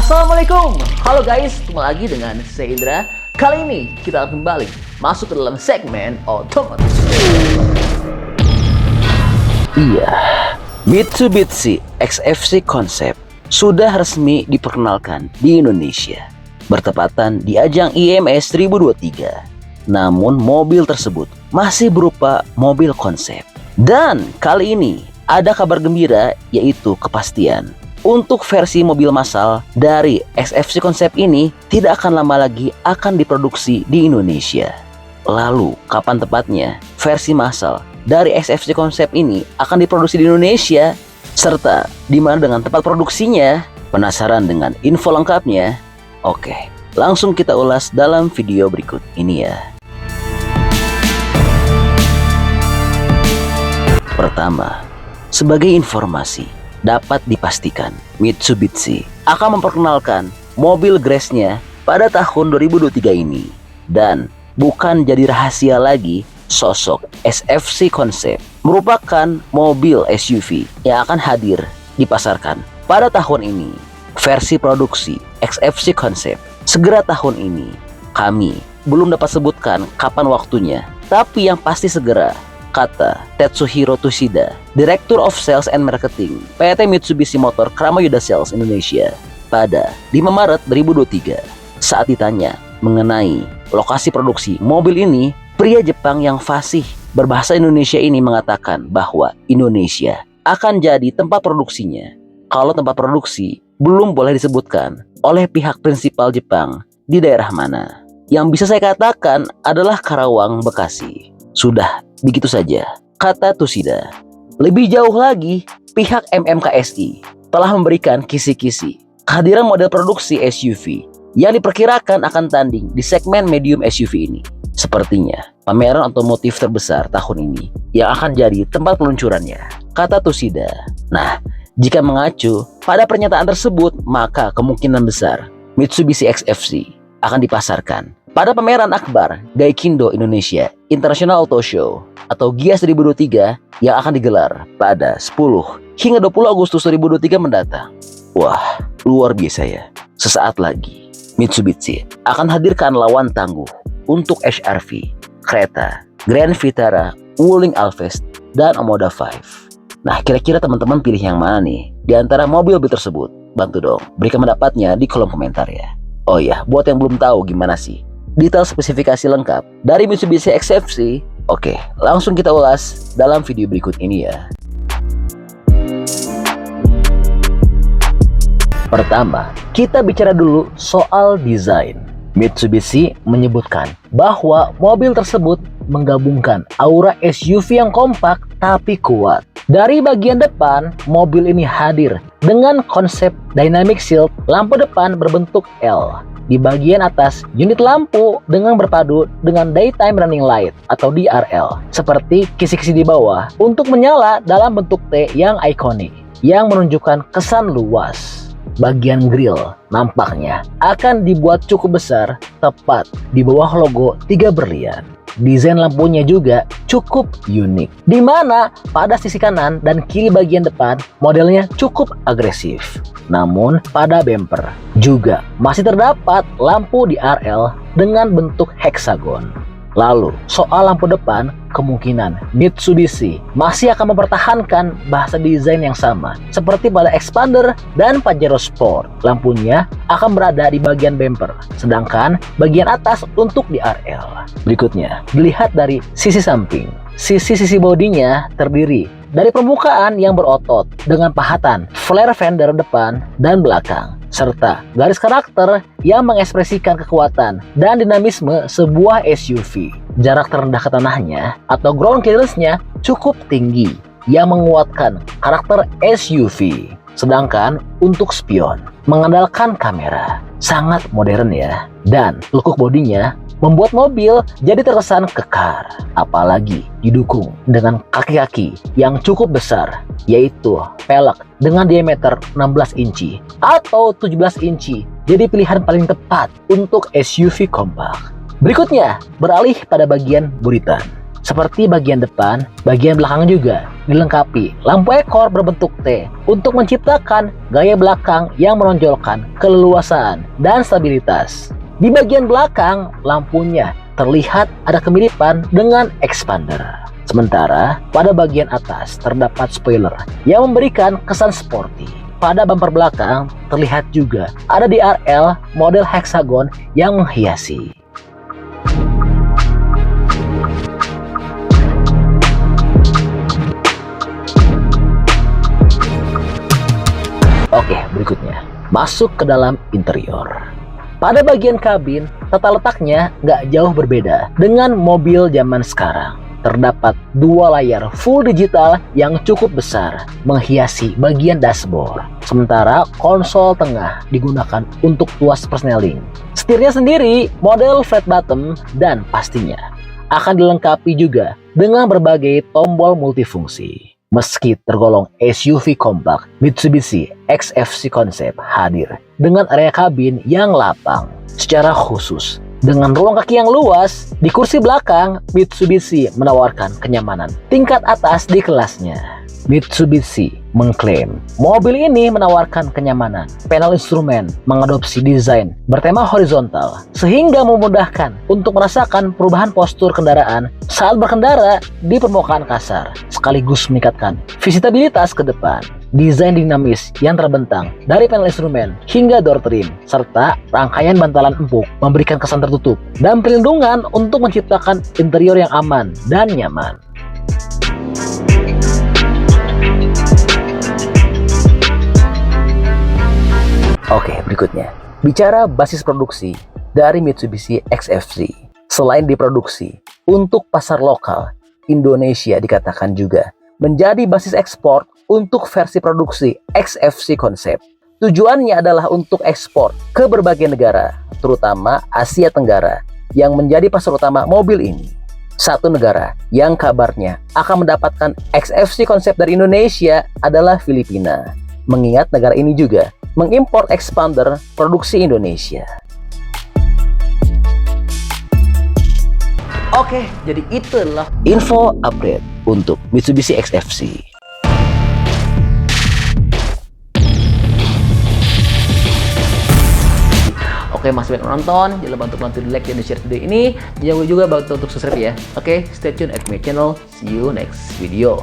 Assalamualaikum, halo guys, ketemu lagi dengan saya Indra. Kali ini kita akan kembali masuk ke dalam segmen otomotif. Iya, Mitsubishi XFC Concept sudah resmi diperkenalkan di Indonesia bertepatan di ajang IMS 2023. Namun mobil tersebut masih berupa mobil konsep. Dan kali ini ada kabar gembira, yaitu kepastian untuk versi mobil massal dari XFC Concept ini tidak akan lama lagi akan diproduksi di Indonesia. Lalu kapan tepatnya versi massal dari XFC Concept ini akan diproduksi di Indonesia, serta di mana dengan tempat produksinya? Penasaran dengan info lengkapnya? Oke, langsung kita ulas dalam video berikut ini ya. Pertama, sebagai informasi, dapat dipastikan Mitsubishi akan memperkenalkan mobil Grace-nya pada tahun 2023 ini. Dan bukan jadi rahasia lagi, sosok XFC Concept merupakan mobil SUV yang akan hadir dipasarkan pada tahun ini. Versi produksi XFC Concept segera tahun ini. Kami belum dapat sebutkan kapan waktunya, tapi yang pasti segera, kata Tetsuhiro Tushida, Director of Sales and Marketing PT Mitsubishi Motor Kramayuda Sales Indonesia pada 5 Maret 2023. Saat ditanya mengenai lokasi produksi mobil ini, pria Jepang yang fasih berbahasa Indonesia ini mengatakan bahwa Indonesia akan jadi tempat produksinya. Kalau tempat produksi belum boleh disebutkan oleh pihak prinsipal Jepang di daerah mana. Yang bisa saya katakan adalah Karawang, Bekasi. Sudah begitu saja, kata Tushida. Lebih jauh lagi, pihak MMKSI telah memberikan kisi-kisi kehadiran model produksi SUV yang diperkirakan akan tanding di segmen medium SUV ini. Sepertinya pameran otomotif terbesar tahun ini yang akan jadi tempat peluncurannya, kata Tushida. Nah, jika mengacu pada pernyataan tersebut, maka kemungkinan besar Mitsubishi XFC akan dipasarkan pada pameran akbar Gaikindo Indonesia International Auto Show atau GIAS 2023 yang akan digelar pada 10 hingga 20 Agustus 2023 mendatang. Wah, luar biasa ya. Sesaat lagi Mitsubishi akan hadirkan lawan tangguh untuk HRV, Creta, Grand Vitara, Wuling Alphest, dan Omoda 5. Nah, kira-kira teman-teman pilih yang mana nih di antara mobil-mobil tersebut? Bantu dong, berikan pendapatnya di kolom komentar ya. Oh ya, buat yang belum tahu gimana sih detail spesifikasi lengkap dari Mitsubishi XFC, oke, langsung kita ulas dalam video berikut ini ya. Pertama, kita bicara dulu soal desain. Mitsubishi menyebutkan bahwa mobil tersebut menggabungkan aura SUV yang kompak tapi kuat. Dari bagian depan, mobil ini hadir dengan konsep dynamic shield lampu depan berbentuk L. Di bagian atas, unit lampu dengan berpadu dengan daytime running light atau DRL, seperti kisi-kisi di bawah untuk menyala dalam bentuk T yang ikonik, yang menunjukkan kesan luas. Bagian grill nampaknya akan dibuat cukup besar, tepat di bawah logo 3 berlian. Desain lampunya juga cukup unik, di mana pada sisi kanan dan kiri bagian depan modelnya cukup agresif. Namun pada bumper juga masih terdapat lampu DRL dengan bentuk heksagon. Lalu soal lampu depan, kemungkinan Mitsubishi masih akan mempertahankan bahasa desain yang sama seperti pada Expander dan Pajero Sport. Lampunya akan berada di bagian bumper, sedangkan bagian atas untuk DRL. Berikutnya, dilihat dari sisi samping. Sisi-sisi bodinya terdiri dari permukaan yang berotot dengan pahatan flare fender depan dan belakang, serta garis karakter yang mengekspresikan kekuatan dan dinamisme sebuah SUV. Jarak terendah ke tanahnya atau ground clearance-nya cukup tinggi yang menguatkan karakter SUV. Sedangkan untuk spion mengandalkan kamera, sangat modern ya. Dan lekuk bodinya membuat mobil jadi terkesan kekar, apalagi didukung dengan kaki-kaki yang cukup besar, yaitu pelek dengan diameter 16 inci atau 17 inci, jadi pilihan paling tepat untuk SUV kompak. Berikutnya, beralih pada bagian buritan. Seperti bagian depan, bagian belakang juga dilengkapi lampu ekor berbentuk T untuk menciptakan gaya belakang yang menonjolkan keleluasaan dan stabilitas. Di bagian belakang, lampunya terlihat ada kemiripan dengan expander. Sementara pada bagian atas terdapat spoiler yang memberikan kesan sporty. Pada bumper belakang terlihat juga ada DRL model hexagon yang menghiasi. Oke, berikutnya masuk ke dalam interior. Pada bagian kabin, tata letaknya nggak jauh berbeda dengan mobil zaman sekarang. Terdapat dua layar full digital yang cukup besar menghiasi bagian dashboard. Sementara konsol tengah digunakan untuk tuas persneling. Setirnya sendiri model flat bottom dan pastinya akan dilengkapi juga dengan berbagai tombol multifungsi. Meski tergolong SUV kompak, Mitsubishi XFC Concept hadir dengan area kabin yang lapang. Secara khusus, dengan ruang kaki yang luas, di kursi belakang, Mitsubishi menawarkan kenyamanan tingkat atas di kelasnya. Mitsubishi mengklaim mobil ini menawarkan kenyamanan. Panel instrumen mengadopsi desain bertema horizontal sehingga memudahkan untuk merasakan perubahan postur kendaraan saat berkendara di permukaan kasar, sekaligus meningkatkan visitabilitas ke depan. Desain dinamis yang terbentang dari panel instrumen hingga door trim serta rangkaian bantalan empuk memberikan kesan tertutup dan perlindungan untuk menciptakan interior yang aman dan nyaman. Oke, berikutnya. Bicara basis produksi dari Mitsubishi XFC. Selain diproduksi untuk pasar lokal, Indonesia dikatakan juga menjadi basis ekspor untuk versi produksi XFC Concept. Tujuannya adalah untuk ekspor ke berbagai negara, terutama Asia Tenggara, yang menjadi pasar utama mobil ini. Satu negara yang kabarnya akan mendapatkan XFC Concept dari Indonesia adalah Filipina. Mengingat negara ini juga mengimpor expander produksi Indonesia. Oke, jadi itulah info update untuk Mitsubishi XFC. Oke, masih banyak menonton, jangan lupa untuk bantu di like dan di share video ini. Jangan lupa juga bantu untuk subscribe ya. Oke, stay tune at my channel. See you next video.